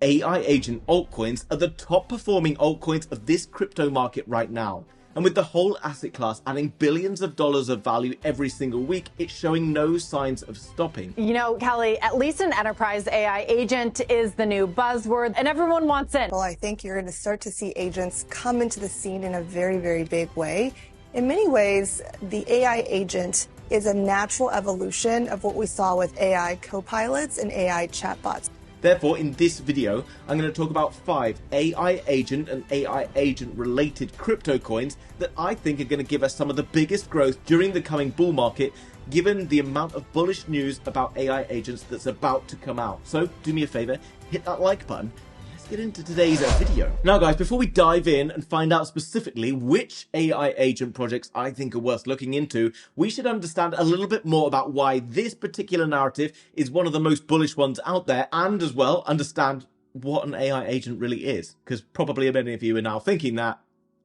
AI agent altcoins are the top performing altcoins of this crypto market right now. And with the whole asset class adding billions of dollars of value every single week, it's showing no signs of stopping. You know, Kelly, at least an enterprise AI agent is the new buzzword and everyone wants in. Well, I think you're going to start to see agents come into the scene in a very, very big way. In many ways, the AI agent is a natural evolution of what we saw with AI copilots and AI chatbots. Therefore, in this video, I'm going to talk about 5 AI agent and AI agent related crypto coins that I think are going to give us some of the biggest growth during the coming bull market, given the amount of bullish news about AI agents that's about to come out. So do me a favor, hit that like button. Let's get into today's video. Now guys, before we dive in and find out specifically which AI agent projects I think are worth looking into, we should understand a little bit more about why this particular narrative is one of the most bullish ones out there, and as well understand what an AI agent really is, because probably many of you are now thinking that,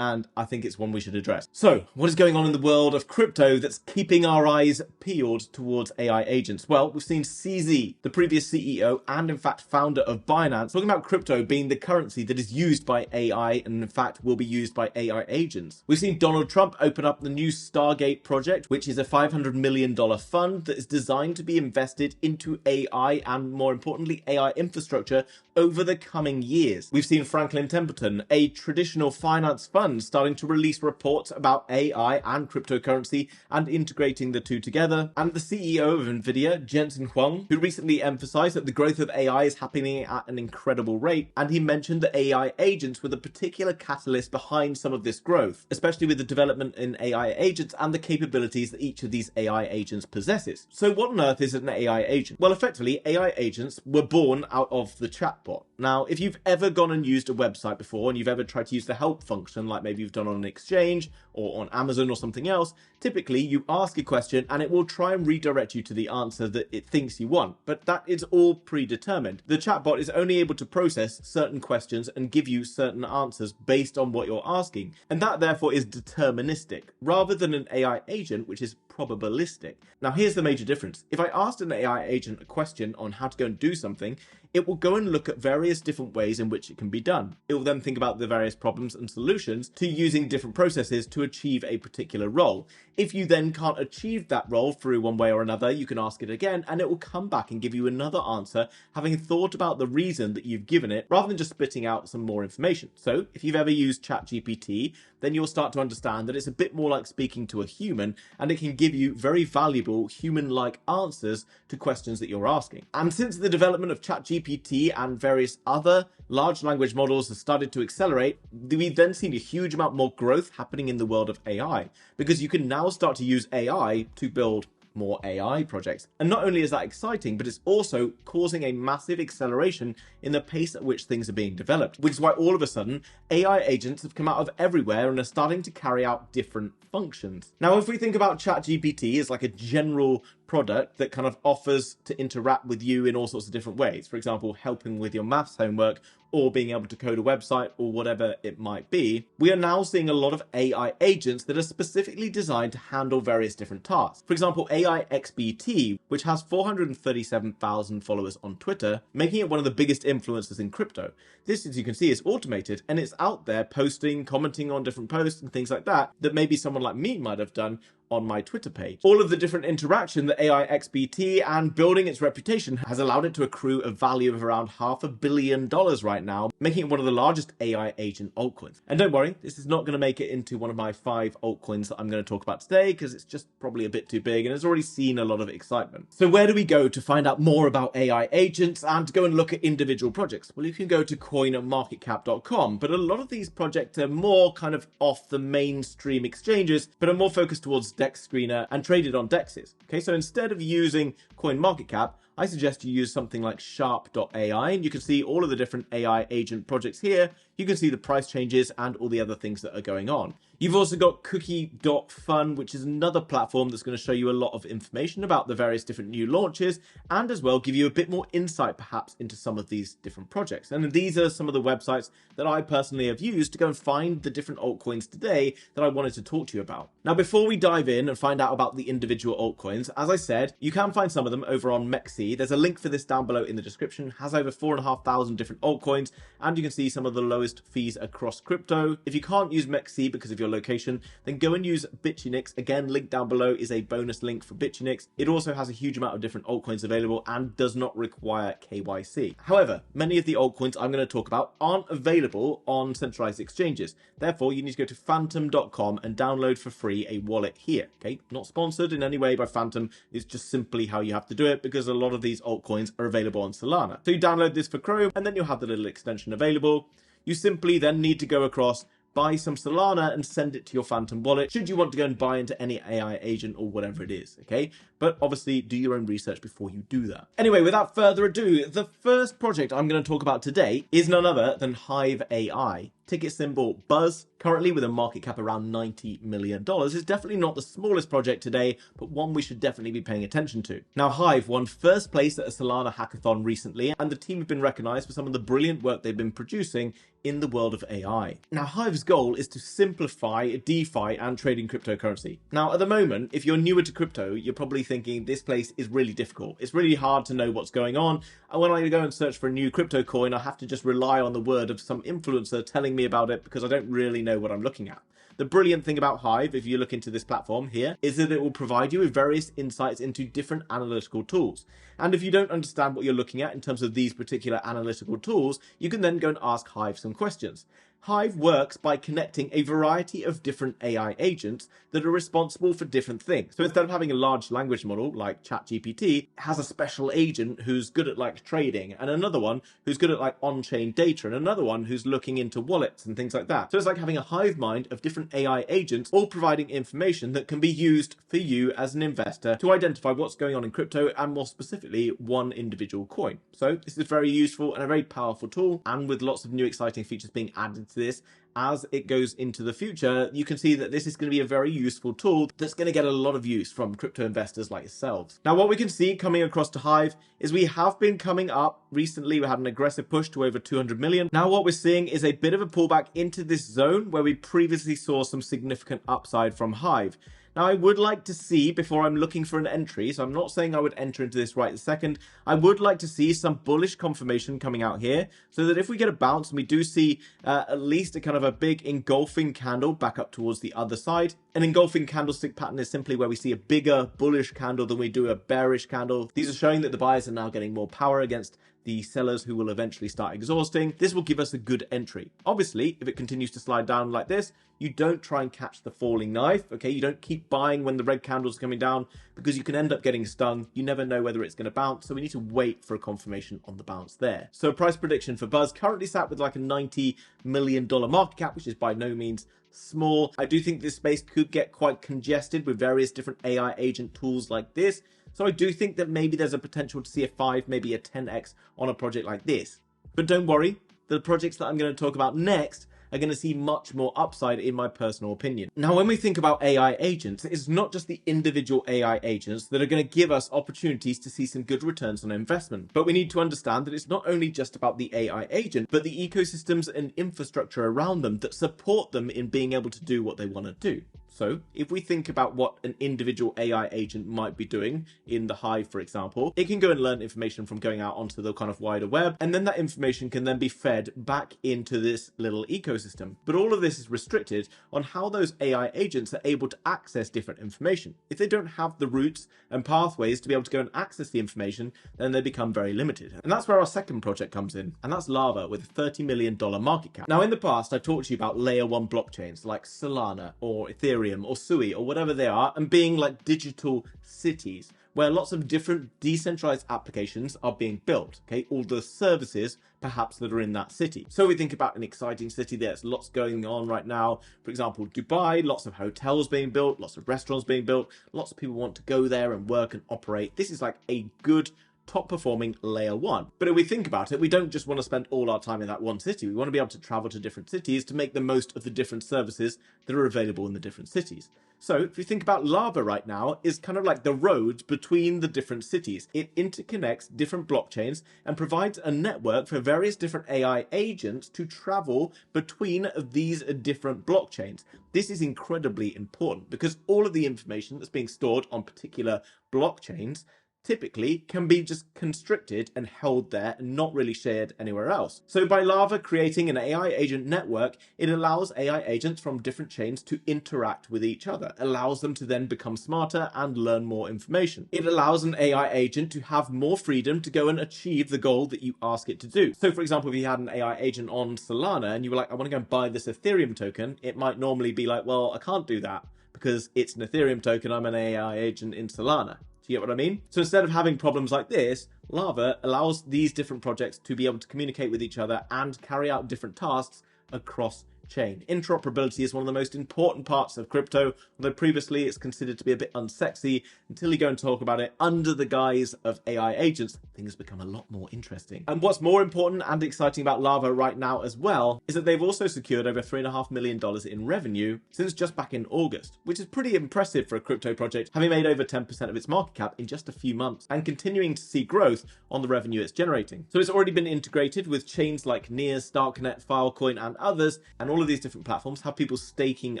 and I think it's one we should address. So, what is going on in the world of crypto that's keeping our eyes peeled towards AI agents? Well, we've seen CZ, the previous CEO and in fact founder of Binance, talking about crypto being the currency that is used by AI and in fact will be used by AI agents. We've seen Donald Trump open up the new Stargate project, which is a $500 million fund that is designed to be invested into AI and, more importantly, AI infrastructure over the coming years. We've seen Franklin Templeton, a traditional finance fund, starting to release reports about AI and cryptocurrency and integrating the two together. And the CEO of Nvidia, Jensen Huang, who recently emphasized that the growth of AI is happening at an incredible rate. And he mentioned that AI agents were the particular catalyst behind some of this growth, especially with the development in AI agents and the capabilities that each of these AI agents possesses. So what on earth is an AI agent? Well, effectively, AI agents were born out of the chatbot. Now, if you've ever gone and used a website before and you've ever tried to use the help function, like maybe you've done on an exchange or on Amazon or something else, typically you ask a question and it will try and redirect you to the answer that it thinks you want. But that is all predetermined. The chatbot is only able to process certain questions and give you certain answers based on what you're asking. And that therefore is deterministic, rather than an AI agent, which is probabilistic. Now, here's the major difference. If I asked an AI agent a question on how to go and do something, it will go and look at various different ways in which it can be done. It will then think about the various problems and solutions to using different processes to achieve a particular role. If you then can't achieve that role through one way or another, you can ask it again and it will come back and give you another answer, having thought about the reason that you've given it, rather than just spitting out some more information. So if you've ever used ChatGPT, then you'll start to understand that it's a bit more like speaking to a human, and it can give you very valuable human-like answers to questions that you're asking. And since the development of ChatGPT and various other large language models has started to accelerate, we've then seen a huge amount more growth happening in the world of AI, because you can now start to use AI to build more AI projects. And not only is that exciting, but it's also causing a massive acceleration in the pace at which things are being developed, which is why all of a sudden AI agents have come out of everywhere and are starting to carry out different functions. Now, if we think about ChatGPT as like a general product that kind of offers to interact with you in all sorts of different ways, for example, helping with your maths homework or being able to code a website or whatever it might be, we are now seeing a lot of AI agents that are specifically designed to handle various different tasks. For example, AIXBT, which has 437,000 followers on Twitter, making it one of the biggest influencers in crypto. This, as you can see, is automated and it's out there posting, commenting on different posts and things like that maybe someone like me might have done on my Twitter page. All of the different interaction that AIXBT and building its reputation has allowed it to accrue a value of around $500 million right now, making it one of the largest AI agent altcoins. And don't worry, this is not going to make it into one of my 5 altcoins that I'm going to talk about today, because it's just probably a bit too big and it's already seen a lot of excitement. So where do we go to find out more about AI agents and to go and look at individual projects? Well, you can go to coinmarketcap.com, but a lot of these projects are more kind of off the mainstream exchanges, but are more focused towards Dex Screener and traded on dexes. Okay, so instead of using CoinMarketCap, I suggest you use something like sharp.ai, and you can see all of the different AI agent projects here. You can see the price changes and all the other things that are going on. You've also got cookie.fun, which is another platform that's going to show you a lot of information about the various different new launches and as well give you a bit more insight perhaps into some of these different projects. And these are some of the websites that I personally have used to go and find the different altcoins today that I wanted to talk to you about. Now, Now, before we dive in and find out about the individual altcoins, as I said, you can find some of them over on MEXC. There's a link for this down below in the description. It has over 4,500 different altcoins, and you can see some of the lowest fees across crypto. If you can't use MEXC because of your location, then go and use Bitunix. Again, link down below is a bonus link for Bitunix. It also has a huge amount of different altcoins available and does not require KYC. However, many of the altcoins I'm going to talk about aren't available on centralized exchanges. Therefore, you need to go to phantom.com and download for free a wallet here. Okay, not sponsored in any way by Phantom. It's just simply how you have to do it because a lot of these altcoins are available on Solana. So you download this for Chrome and then you'll have the little extension available. You simply then need to go across, buy some Solana and send it to your Phantom wallet should you want to go and buy into any AI agent or whatever it is, okay? But obviously do your own research before you do that. Anyway, without further ado, the first project I'm going to talk about today is none other than Hive AI. Ticket symbol BUZZ, currently with a market cap around $90 million. It's definitely not the smallest project today, but one we should definitely be paying attention to. Now, Hive won first place at a Solana hackathon recently, and the team have been recognized for some of the brilliant work they've been producing in the world of AI. Now, Hive's goal is to simplify DeFi and trading cryptocurrency. Now, at the moment, if you're newer to crypto, you're probably thinking this place is really difficult. It's really hard to know what's going on. And when I go and search for a new crypto coin, I have to just rely on the word of some influencer telling me about it because I don't really know what I'm looking at. The brilliant thing about Hive, if you look into this platform here, is that it will provide you with various insights into different analytical tools. And if you don't understand what you're looking at in terms of these particular analytical tools, you can then go and ask Hive some questions. Hive works by connecting a variety of different AI agents that are responsible for different things. So instead of having a large language model like ChatGPT, it has a special agent who's good at like trading, and another one who's good at like on-chain data, and another one who's looking into wallets and things like that. So it's like having a hive mind of different AI agents all providing information that can be used for you as an investor to identify what's going on in crypto and more specifically one individual coin. So this is very useful and a very powerful tool, and with lots of new exciting features being added to this as it goes into the future, you can see that this is going to be a very useful tool that's going to get a lot of use from crypto investors like yourselves. Now, what we can see coming across to Hive is we have been coming up recently. We had an aggressive push to over 200 million. Now, what we're seeing is a bit of a pullback into this zone where we previously saw some significant upside from Hive. Now, I would like to see, before I'm looking for an entry, so I'm not saying I would enter into this right this second, I would like to see some bullish confirmation coming out here, so that if we get a bounce and we do see at least a kind of a big engulfing candle back up towards the other side. An engulfing candlestick pattern is simply where we see a bigger bullish candle than we do a bearish candle. These are showing that the buyers are now getting more power against the sellers who will eventually start exhausting. This will give us a good entry. Obviously, if it continues to slide down like this, you don't try and catch the falling knife, okay? You don't keep buying when the red candle's coming down because you can end up getting stung. You never know whether it's going to bounce, so we need to wait for a confirmation on the bounce there. So price prediction for BUZZ currently sat with like a $90 million market cap, which is by no means small. I do think this space could get quite congested with various different AI agent tools like this. So I do think that maybe there's a potential to see a 5, maybe a 10x on a project like this. But don't worry, the projects that I'm going to talk about next are going to see much more upside in my personal opinion. Now, when we think about AI agents, it's not just the individual AI agents that are going to give us opportunities to see some good returns on investment. But we need to understand that it's not only just about the AI agent, but the ecosystems and infrastructure around them that support them in being able to do what they want to do. So if we think about what an individual AI agent might be doing in the Hive, for example, it can go and learn information from going out onto the kind of wider web, and then that information can then be fed back into this little ecosystem. But all of this is restricted on how those AI agents are able to access different information. If they don't have the routes and pathways to be able to go and access the information, then they become very limited. And that's where our second project comes in, and that's Lava with a $30 million market cap. Now, in the past, I talked to you about layer 1 blockchains like Solana or Ethereum or Sui or whatever they are, and being like digital cities where lots of different decentralized applications are being built, okay, all the services perhaps that are in that city. So we think about an exciting city. There's lots going on right now. For example, Dubai, lots of hotels being built, lots of restaurants being built, lots of people want to go there and work and operate. This is like a good top performing layer 1. But if we think about it, we don't just want to spend all our time in that one city. We want to be able to travel to different cities to make the most of the different services that are available in the different cities. So if you think about Lava right now, is kind of like the road between the different cities. It interconnects different blockchains and provides a network for various different AI agents to travel between these different blockchains. This is incredibly important because all of the information that's being stored on particular blockchains typically can be just constricted and held there and not really shared anywhere else. So by Lava creating an AI agent network, it allows AI agents from different chains to interact with each other, allows them to then become smarter and learn more information. It allows an AI agent to have more freedom to go and achieve the goal that you ask it to do. So for example, if you had an AI agent on Solana and you were like, I want to go and buy this Ethereum token, it might normally be like, well, I can't do that because it's an Ethereum token, I'm an AI agent in Solana. You get what I mean? So instead of having problems like this, Lava allows these different projects to be able to communicate with each other and carry out different tasks across chain. Interoperability is one of the most important parts of crypto, although previously it's considered to be a bit unsexy. Until you go and talk about it under the guise of AI agents, things become a lot more interesting. And what's more important and exciting about Lava right now as well is that they've also secured over $3.5 million in revenue since just back in August, which is pretty impressive for a crypto project, having made over 10% of its market cap in just a few months and continuing to see growth on the revenue it's generating. So it's already been integrated with chains like Near, Starknet, Filecoin, and others, and all of these different platforms have people staking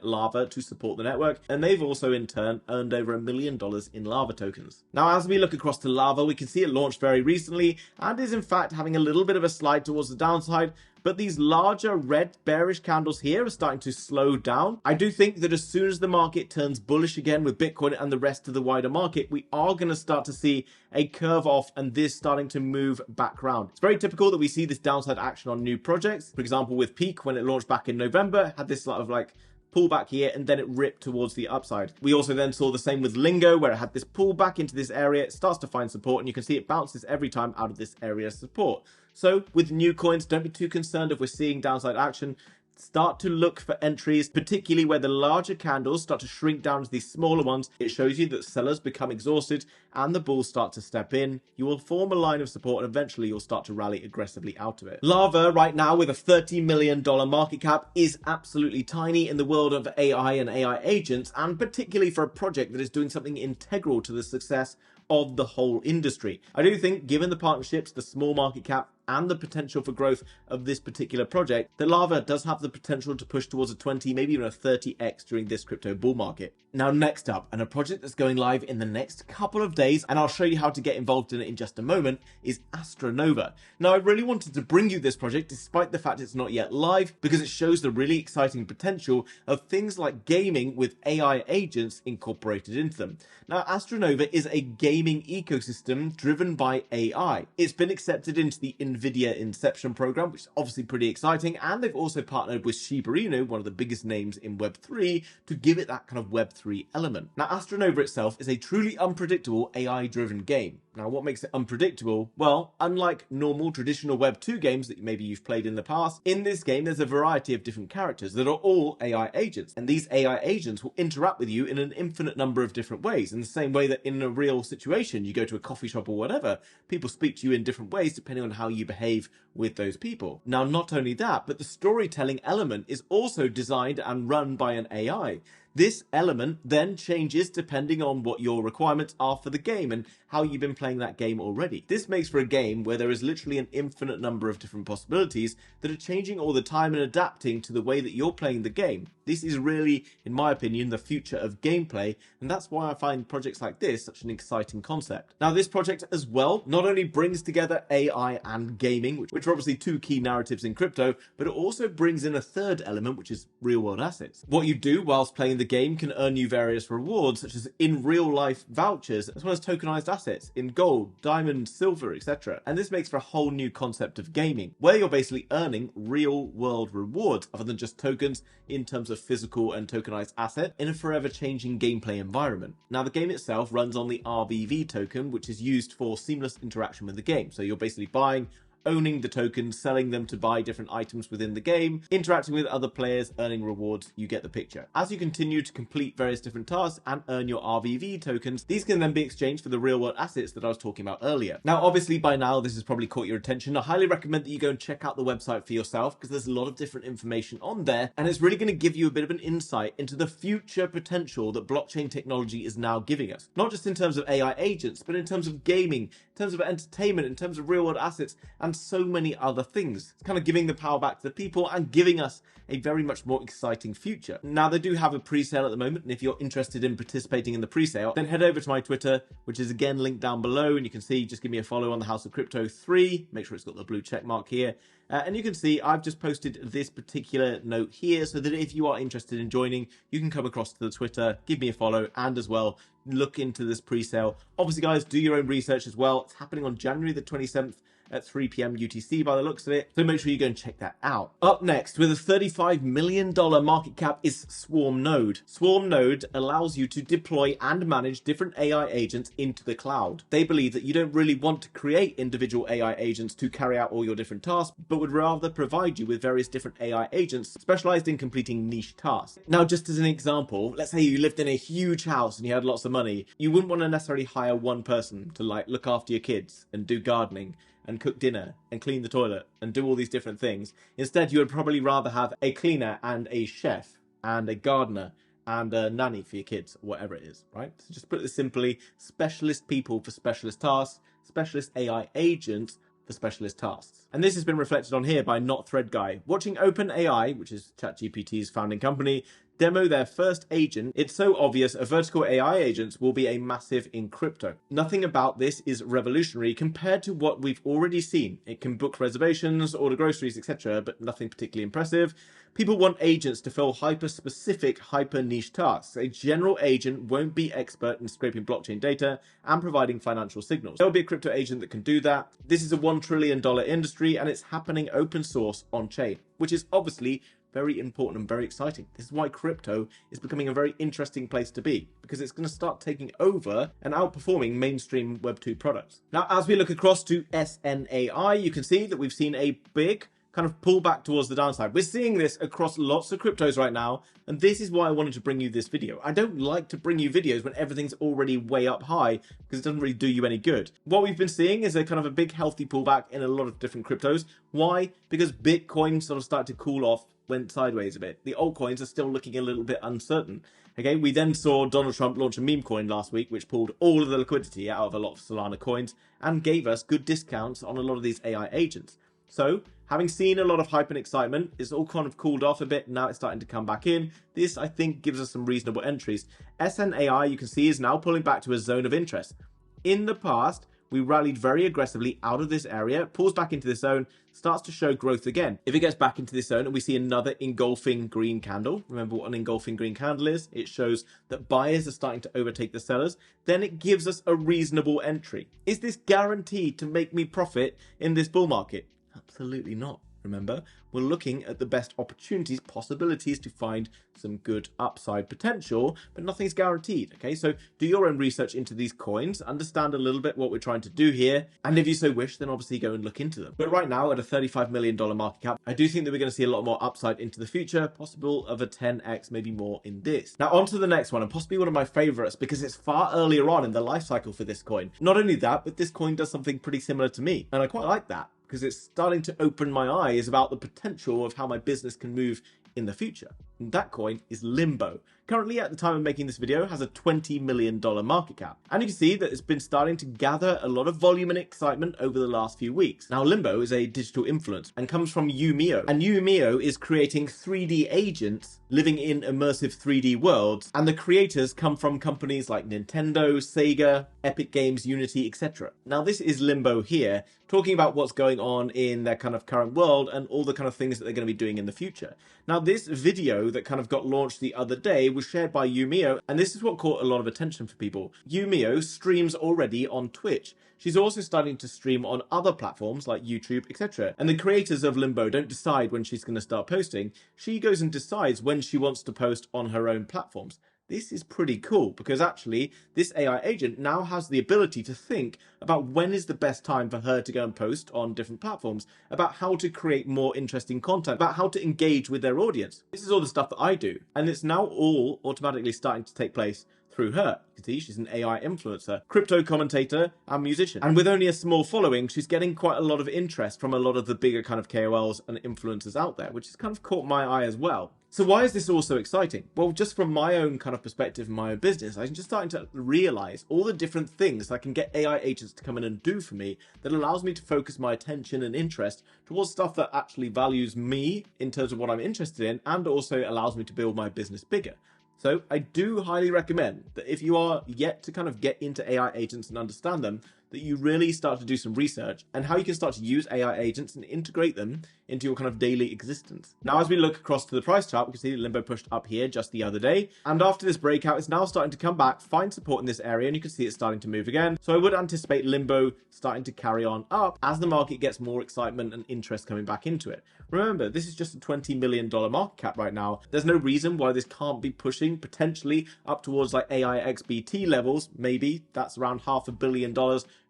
Lava to support the network, and they've also in turn earned over $1 million in Lava tokens. Now, as we look across to Lava, we can see it launched very recently and is in fact having a little bit of a slide towards the downside, but these larger red bearish candles here are starting to slow down. I do think that as soon as the market turns bullish again with Bitcoin and the rest of the wider market, we are going to start to see a curve off and this starting to move back around. It's very typical that we see this downside action on new projects. For example, with Peak, when it launched back in November, had this sort of like pullback here and then it ripped towards the upside. We also then saw the same with Limbo, where it had this pullback into this area, it starts to find support, and you can see it bounces every time out of this area of support. So with new coins, don't be too concerned if we're seeing downside action. Start to look for entries, particularly where the larger candles start to shrink down to these smaller ones. It shows you that sellers become exhausted and the bulls start to step in. You will form a line of support and eventually you'll start to rally aggressively out of it. Lava right now with a $30 million market cap is absolutely tiny in the world of AI and AI agents, and particularly for a project that is doing something integral to the success of the whole industry. I do think, given the partnerships, the small market cap, and the potential for growth of this particular project, that Lava does have the potential to push towards a 20, maybe even a 30x during this crypto bull market. Now, next up, and a project that's going live in the next couple of days, and I'll show you how to get involved in it in just a moment, is Astronova. Now, I really wanted to bring you this project despite the fact it's not yet live, because it shows the really exciting potential of things like gaming with AI agents incorporated into them. Now, Astronova is a gaming ecosystem driven by AI. It's been accepted into the NVIDIA Inception program, which is obviously pretty exciting, and they've also partnered with Shiba Inu, one of the biggest names in Web3, to give it that kind of Web3 element. Now, Astronova itself is a truly unpredictable AI-driven game. Now, what makes it unpredictable? Well, unlike normal traditional Web2 games that maybe you've played in the past, in this game there's a variety of different characters that are all AI agents, and these AI agents will interact with you in an infinite number of different ways, in the same way that in a real situation, you go to a coffee shop or whatever, people speak to you in different ways depending on how you behave with those people. Now, not only that, but the storytelling element is also designed and run by an AI. This element then changes depending on what your requirements are for the game and how you've been playing that game already. This makes for a game where there is literally an infinite number of different possibilities that are changing all the time and adapting to the way that you're playing the game. This is really, in my opinion, the future of gameplay, and that's why I find projects like this such an exciting concept. Now, this project as well not only brings together AI and gaming, which are obviously two key narratives in crypto, but it also brings in a third element, which is real-world assets. What you do whilst playing the game can earn you various rewards, such as in real life vouchers, as well as tokenized assets in gold, diamond, silver, etc. And this makes for a whole new concept of gaming, where you're basically earning real world rewards other than just tokens in terms of physical and tokenized asset in a forever changing gameplay environment. Now, the game itself runs on the RVV token, which is used for seamless interaction with the game. So you're basically buying, owning the tokens, selling them to buy different items within the game, interacting with other players, earning rewards. You get the picture. As you continue to complete various different tasks and earn your RVV tokens, these can then be exchanged for the real world assets that I was talking about earlier. Now, obviously by now this has probably caught your attention. I highly recommend that you go and check out the website for yourself, because there's a lot of different information on there, and it's really going to give you a bit of an insight into the future potential that blockchain technology is now giving us. Not just in terms of AI agents, but in terms of gaming, in terms of entertainment, in terms of real world assets, and so many other things. It's kind of giving the power back to the people and giving us a very much more exciting future. Now, they do have a pre-sale at the moment, and if you're interested in participating in the pre-sale, then head over to my Twitter, which is again linked down below, and you can see, just give me a follow on the House of Crypto 3. Make sure it's got the blue check mark here. And you can see I've just posted this particular note here, so that if you are interested in joining, you can come across to the Twitter, give me a follow, and as well look into this pre-sale. Obviously, guys, do your own research as well. It's happening on January the 27th at 3 p.m. UTC by the looks of it, so make sure you go and check that out. Up next, with a $35 million market cap, is Swarm Node. Swarm Node allows you to deploy and manage different AI agents into the cloud. They believe that you don't really want to create individual AI agents to carry out all your different tasks, but would rather provide you with various different AI agents specialized in completing niche tasks. Now, just as an example, let's say you lived in a huge house and you had lots of money. You wouldn't want to necessarily hire one person to look after your kids and do gardening and cook dinner and clean the toilet and do all these different things. Instead, you would probably rather have a cleaner and a chef and a gardener and a nanny for your kids, or whatever it is, right? So just put it simply, specialist people for specialist tasks, specialist AI agents for specialist tasks. And this has been reflected on here by Not Thread Guy. Watching OpenAI, which is ChatGPT's founding company, demo their first agent, it's so obvious a vertical AI agents will be a massive in crypto. Nothing about this is revolutionary compared to what we've already seen. It can book reservations, order groceries, etc., but nothing particularly impressive. People want agents to fill hyper-specific, hyper-niche tasks. A general agent won't be expert in scraping blockchain data and providing financial signals. There'll be a crypto agent that can do that. This is a $1 trillion industry, and it's happening open source on chain, which is obviously very important and very exciting. This is why crypto is becoming a very interesting place to be, because it's going to start taking over and outperforming mainstream Web2 products. Now, as we look across to SNAI, you can see that we've seen a big kind of pull back towards the downside. We're seeing this across lots of cryptos right now, and this is why I wanted to bring you this video. I don't like to bring you videos when everything's already way up high, because it doesn't really do you any good. What we've been seeing is a kind of a big healthy pullback in a lot of different cryptos. Why? Because Bitcoin sort of started to cool off, went sideways a bit. The altcoins are still looking a little bit uncertain. Okay, we then saw Donald Trump launch a meme coin last week, which pulled all of the liquidity out of a lot of Solana coins and gave us good discounts on a lot of these AI agents. So, having seen a lot of hype and excitement, it's all kind of cooled off a bit. Now it's starting to come back in. This, I think, gives us some reasonable entries. SNAI, you can see, is now pulling back to a zone of interest. In the past, we rallied very aggressively out of this area, pulls back into this zone, starts to show growth again. If it gets back into this zone and we see another engulfing green candle, remember what an engulfing green candle is? It shows that buyers are starting to overtake the sellers, then it gives us a reasonable entry. Is this guaranteed to make me profit in this bull market? Absolutely not. Remember, we're looking at the best opportunities, possibilities to find some good upside potential, but nothing's guaranteed, okay? So do your own research into these coins, understand a little bit what we're trying to do here, and if you so wish, then obviously go and look into them. But right now, at a $35 million market cap, I do think that we're going to see a lot more upside into the future, possible of a 10x, maybe more in this. Now, on to the next one, and possibly one of my favorites, because it's far earlier on in the life cycle for this coin. Not only that, but this coin does something pretty similar to me, and I quite like that, because it's starting to open my eyes about the potential of how my business can move in the future. And that coin is Limbo. Currently, at the time of making this video, has a $20 million market cap. And you can see that it's been starting to gather a lot of volume and excitement over the last few weeks. Now, Limbo is a digital influence and comes from Umio. And Umio is creating 3D agents living in immersive 3D worlds. And the creators come from companies like Nintendo, Sega, Epic Games, Unity, etc. Now, this is Limbo here, talking about what's going on in their kind of current world and all the kind of things that they're going to be doing in the future. Now, this video that kind of got launched the other day was shared by Umio, and this is what caught a lot of attention for people. Umio streams already on Twitch. She's also starting to stream on other platforms like YouTube, etc. And the creators of Limbo don't decide when she's going to start posting. She goes and decides when she wants to post on her own platforms. This is pretty cool because actually this AI agent now has the ability to think about when is the best time for her to go and post on different platforms, about how to create more interesting content, about how to engage with their audience. This is all the stuff that I do, and it's now all automatically starting to take place through her. You can see she's an AI influencer, crypto commentator, and musician. And with only a small following, she's getting quite a lot of interest from a lot of the bigger kind of KOLs and influencers out there, which has kind of caught my eye as well. So why is this all so exciting? Well, just from my own kind of perspective, my own business, I'm just starting to realize all the different things I can get AI agents to come in and do for me that allows me to focus my attention and interest towards stuff that actually values me in terms of what I'm interested in, and also allows me to build my business bigger. So I do highly recommend that if you are yet to kind of get into AI agents and understand them, that you really start to do some research and how you can start to use AI agents and integrate them into your kind of daily existence. Now, as we look across to the price chart, we can see Limbo pushed up here just the other day. And after this breakout, it's now starting to come back, find support in this area, and you can see it's starting to move again. So I would anticipate Limbo starting to carry on up as the market gets more excitement and interest coming back into it. Remember, this is just a $20 million market cap right now. There's no reason why this can't be pushing potentially up towards like AIXBT levels. Maybe that's around $500 million.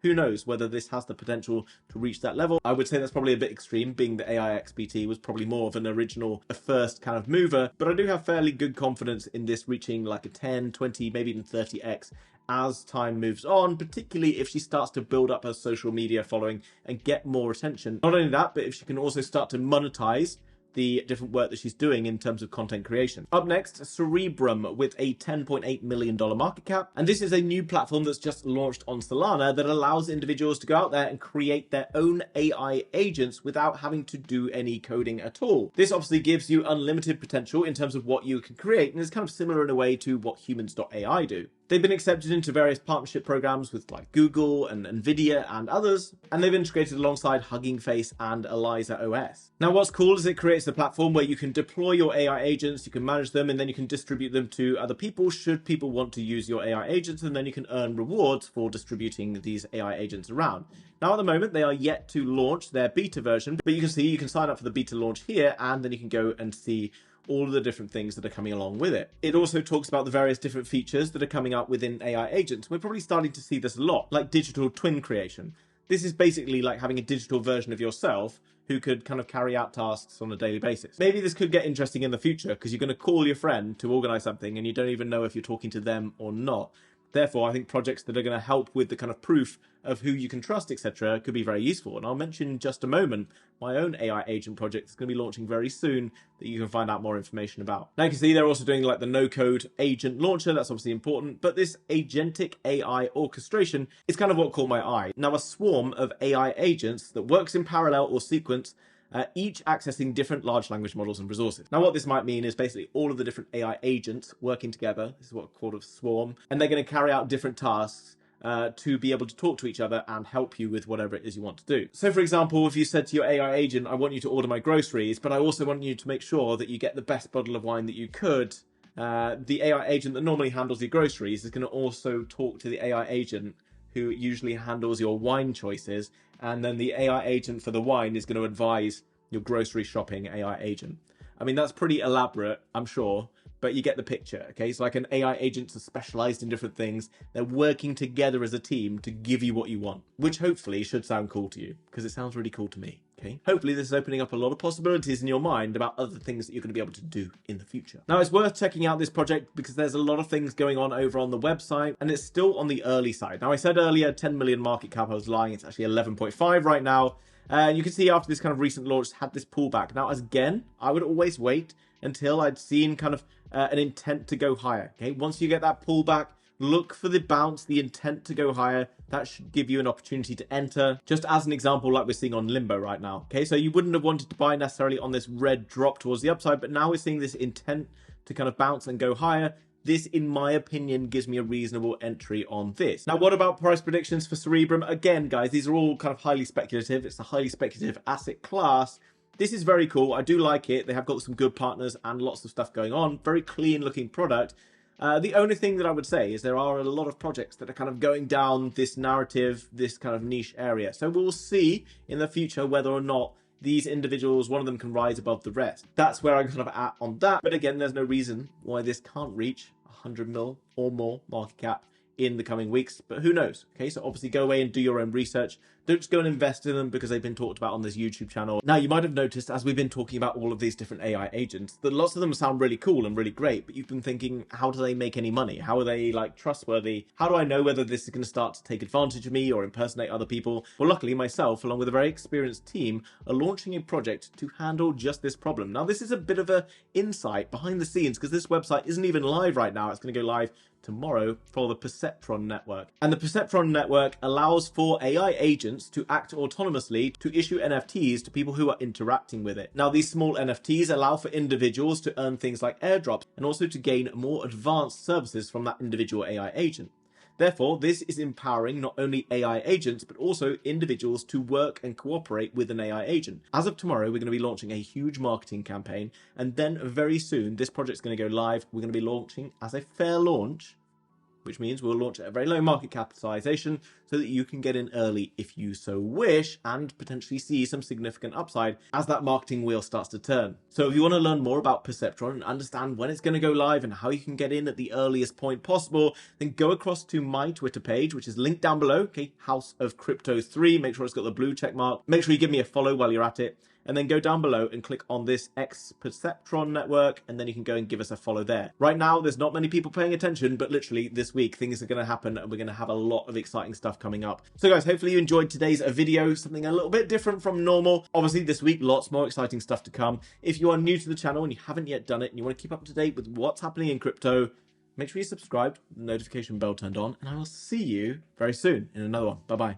Who knows whether this has the potential to reach that level. I would say that's probably a bit extreme, being that AIXBT was probably more of an original, a first kind of mover, but I do have fairly good confidence in this reaching like a 10, 20, maybe even 30x as time moves on, particularly if she starts to build up her social media following and get more attention. Not only that, but if she can also start to monetize the different work that she's doing in terms of content creation. Up next, Cerebrum with a $10.8 million market cap. And this is a new platform that's just launched on Solana that allows individuals to go out there and create their own AI agents without having to do any coding at all. This obviously gives you unlimited potential in terms of what you can create, and it's kind of similar in a way to what humans.ai do. They've been accepted into various partnership programs with like Google and Nvidia and others, and they've integrated alongside Hugging Face and Eliza OS. Now, what's cool is it creates a platform where you can deploy your AI agents, you can manage them, and then you can distribute them to other people should people want to use your AI agents, and then you can earn rewards for distributing these AI agents around. Now, at the moment, they are yet to launch their beta version, but you can see you can sign up for the beta launch here, and then you can go and see all of the different things that are coming along with it. It also talks about the various different features that are coming up within AI agents. We're probably starting to see this a lot, like digital twin creation. This is basically like having a digital version of yourself who could kind of carry out tasks on a daily basis. Maybe this could get interesting in the future because you're going to call your friend to organize something and you don't even know if you're talking to them or not. Therefore, I think projects that are going to help with the kind of proof of who you can trust, etc., could be very useful. And I'll mention in just a moment my own AI agent project is going to be launching very soon that you can find out more information about. Now you can see they're also doing like the no-code agent launcher. That's obviously important, but this agentic AI orchestration is kind of what caught my eye. Now, a swarm of AI agents that works in parallel or sequence, each accessing different large language models and resources. Now, what this might mean is basically all of the different AI agents working together. This is what's called a swarm, and they're going to carry out different tasks to be able to talk to each other and help you with whatever it is you want to do. So, for example, if you said to your AI agent, I want you to order my groceries, but I also want you to make sure that you get the best bottle of wine that you could, the AI agent that normally handles your groceries is going to also talk to the AI agent who usually handles your wine choices, and then the AI agent for the wine is going to advise your grocery shopping AI agent. I mean, that's pretty elaborate, I'm sure, but you get the picture, okay? So like an AI agents are specialized in different things. They're working together as a team to give you what you want, which hopefully should sound cool to you, because it sounds really cool to me, okay? Hopefully this is opening up a lot of possibilities in your mind about other things that you're going to be able to do in the future. Now, it's worth checking out this project because there's a lot of things going on over on the website, and it's still on the early side. Now, I said earlier 10 million market cap. I was lying. It's actually 11.5 right now. You can see after this kind of recent launch, had this pullback. Now, again, I would always wait until I'd seen kind of an intent to go higher. Okay, once you get that pullback, look for the bounce, the intent to go higher. That should give you an opportunity to enter. Just as an example, like we're seeing on Limbo right now. Okay, so you wouldn't have wanted to buy necessarily on this red drop towards the upside, but now we're seeing this intent to kind of bounce and go higher. This, in my opinion, gives me a reasonable entry on this. Now, what about price predictions for Cerebrum? Again, guys, these are all kind of highly speculative. It's a highly speculative asset class. This is very cool. I do like it. They have got some good partners and lots of stuff going on. Very clean looking product. The only thing that I would say is there are a lot of projects that are kind of going down this narrative, this kind of niche area. So we'll see in the future whether or not these individuals, one of them can rise above the rest. That's where I'm kind of at on that. But again, there's no reason why this can't reach 100 mil or more market cap in the coming weeks, but who knows? Okay, so obviously go away and do your own research. Don't just go and invest in them because they've been talked about on this YouTube channel. Now, you might have noticed as we've been talking about all of these different AI agents that lots of them sound really cool and really great, but you've been thinking, how do they make any money? How are they like trustworthy? How do I know whether this is going to start to take advantage of me or impersonate other people? Well, luckily myself, along with a very experienced team, are launching a project to handle just this problem. Now, this is a bit of an insight behind the scenes because this website isn't even live right now. It's going to go live tomorrow for the Perceptron network. And the Perceptron network allows for AI agents to act autonomously to issue NFTs to people who are interacting with it. Now, these small NFTs allow for individuals to earn things like airdrops and also to gain more advanced services from that individual AI agent. Therefore, this is empowering not only AI agents, but also individuals to work and cooperate with an AI agent. As of tomorrow, we're going to be launching a huge marketing campaign. And then very soon, this project's going to go live. We're going to be launching as a fair launch, which means we'll launch at a very low market capitalization so that you can get in early if you so wish and potentially see some significant upside as that marketing wheel starts to turn. So if you want to learn more about Perceptron and understand when it's going to go live and how you can get in at the earliest point possible, then go across to my Twitter page, which is linked down below, okay, House of Crypto 3. Make sure it's got the blue check mark. Make sure you give me a follow while you're at it. And then go down below and click on this X Perceptron network, and then you can go and give us a follow there. Right now, there's not many people paying attention, but literally this week, things are going to happen, and we're going to have a lot of exciting stuff coming up. So guys, hopefully you enjoyed today's video, something a little bit different from normal. Obviously, this week, lots more exciting stuff to come. If you are new to the channel and you haven't yet done it, and you want to keep up to date with what's happening in crypto, make sure you subscribe, the notification bell turned on, and I will see you very soon in another one. Bye-bye.